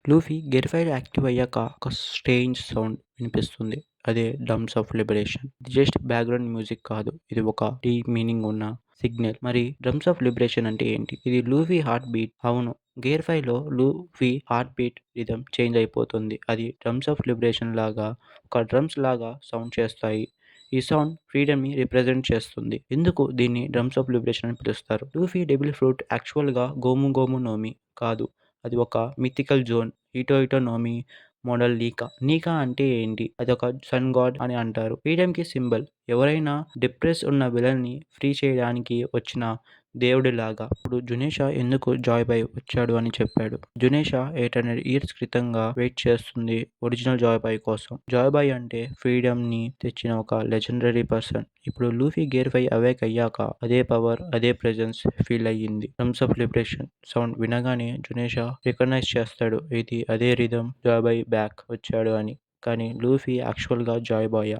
Luffy gear fire active అయ్యాక ఒక strange sound వినిపిస్తుంది. అదే డ్రమ్స్ ఆఫ్ లిబరేషన్. ఇది జస్ట్ బ్యాక్‌గ్రౌండ్ మ్యూజిక్ కాదు. ఇది ఒక డీప్ మీనింగ్ ఉన్న సిగ్నల్. మరి డ్రమ్స్ ఆఫ్ లిబరేషన్ అంటే ఏంటి? ఇది లూఫీ హార్ట్ బీట్. అవును. గేర్ 5లో Luffy heart beat rhythm change అయిపోతుంది. అది డ్రమ్స్ ఆఫ్ లిబరేషన్ లాగా ఒక డ్రమ్స్ లాగా సౌండ్ చేస్తాయి. ఈ సౌండ్ ఫ్రీడమ్‌ని రిప్రజెంట్ చేస్తుంది. ఎందుకు దీన్ని డ్రమ్స్ ఆఫ్ లిబరేషన్ అని పిలుస్తారు? లూఫీ డెవిల్ ఫ్రూట్ యాక్చువల్‌గా గోము గోము నోమి కాదు. అది ఒక మిథికల్ జోన్. ఇటో ఇటో నోమి మోడల్ నీకా. నీకా అంటే ఏంటి? అదొక సన్ గాడ్ అని అంటారు. ఫ్రీడమ్‌కి సింబల్. ఎవరైనా డిప్రెస్ ఉన్న విలన్ని ఫ్రీ చేయడానికి వచ్చిన దేవుడిలాగా. ఇప్పుడు జునేషా ఎందుకు జాయ్ బాయ్ వచ్చాడు అని చెప్పాడు. జునేషా 800 ఇయర్స్ క్రితంగా వెయిట్ చేస్తుంది ఒరిజినల్ జాయ్ బాయ్ కోసం. జాయ్ బాయ్ అంటే ఫ్రీడమ్‌ని తెచ్చిన ఒక లెజెండరీ పర్సన్. ఇప్పుడు లూఫీ గేర్ 5 అవేక్ అయ్యాక అదే పవర్, అదే ప్రెజెన్స్ ఫీల్ అయ్యింది. డ్రమ్స్ ఆఫ్ లిబరేషన్ సౌండ్ వినగానే జునేషా రికగ్నైజ్ చేస్తాడు. ఇది అదే రిథమ్ జాయ్ బాయ్ బ్యాక్ వచ్చాడు అని. కానీ లూఫీ యాక్చువల్‌గా జాయ్ బాయా?